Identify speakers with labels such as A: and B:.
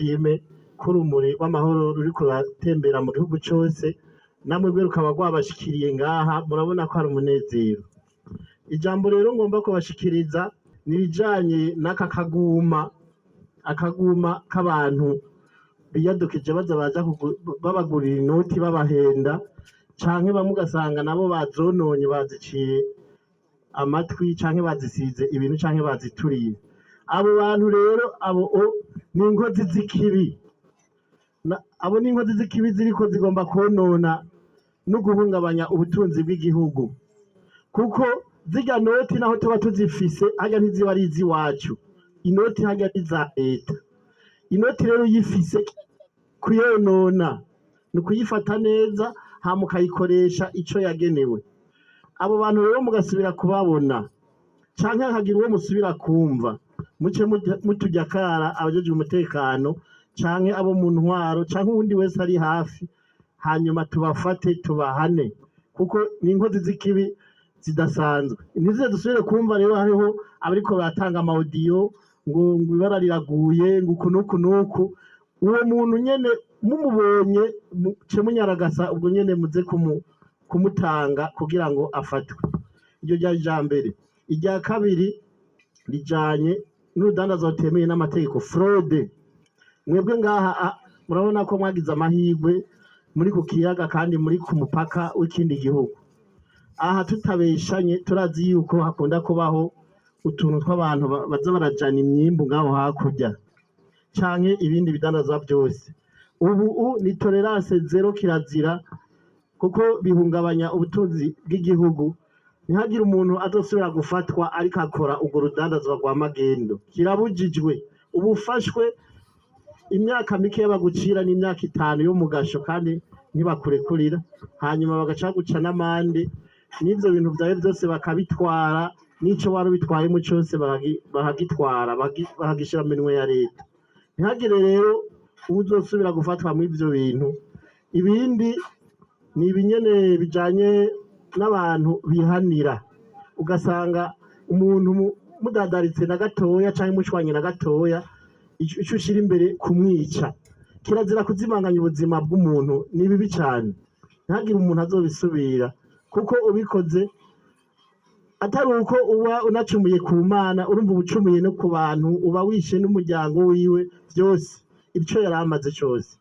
A: dushime ko urumuri rw'amahoro ruriko ruratembera mu gihugu cose, namwe rwe rukaba rwabashikiriye ngaha, murabona ko hari umunezero. Ijambo rero ngomba kubashikiriza ni ibijanye n'aka akaguma k'abantu biyadukije baza babagurira inoti babahenda, canke bamwe ugasanga nabo bazononye baziciye amatwi canke bazisize ibintu canke bazituriye. Abo bantu rero ni inkozi z'ikibi, abo ni inkozi z'ikibi ziriko zigomba konona no guhungabanya ubutunzi bw'igihugu, kuko zirya noti naho tuba tuzifise harya ntiziba ari iz'iwacu, inoti harya ni iza leta. Inoti rero uyifise kuyonona ni ukuyifata neza hama ukayikoresha ico yagenewe. Abo bantu rero mugasubira kubabona canke hakagira uwo musubira kumva, muce mutujya kara abajejwe umutekano canke abo mu ntwaro canke uwundi wese ari hafi, hanyuma tubafate tubahane, kuko ni inkozi z'ikibi zidasanzwe. Ntizize dusubire kumva rero hariho abariko baratanga amaudiyo ngo ibara riraguye ngo uku n'uku n'uku. Uwo muntu nyene mumubonye muce munyaragasa ubwo nyene muze kumutanga kugira ngo afatwe. Iryo ryari ija mbere. Irya kabiri rijanye n'urudandaza rutemewe n'amategeko, fraude. Mwebwe ngaha murabona ko mwagize amahirwe muri ku kiyaga kandi muri ku mupaka w'ikindi gihugu. Aha tutabeshanye turazi yuko hakunda kubaho utuntu tw'abantu baza barajana imyimbu ngaho hakurya canke ibindi bidandazwa byose. Ubu ni tolerance zero, kirazira, kuko bihungabanya ubutunzi bw'igihugu. Ntihagire umuntu azosubira gufatwa ariko akora urwo rudandazwa rwa magendo, kirabujijwe. Ubu ufashwe imyaka mike bagucira n'imyaka 5 yo mu gasho kandi ntibakurekurira, hanyuma bagaca guca n'amande, n'ivyo bintu vyawe byose bakabitwara, n'ico wari ubitwayemo cose bahagitwara bahagishira minwe ya leta. Ntihagire rero uzosubira gufatwa mu ivyo bintu. Ibindi ni ibinyene bijanye n'abantu bihanira, ugasanga umuntu mudadaritse na gatoya canke mushwanye na gatoya, ico ushira imbere kumwica. Kirazira kuzimanganya ubuzima bw'umuntu, ni bibi cane. Ntihagire umuntu azobisubira, kuko ubikoze atari uko uba unacumuye ku Mana, urumva ubucumuye no ku bantu, uba wishe n'umuryango wiwe, byose ico yari amaze cose.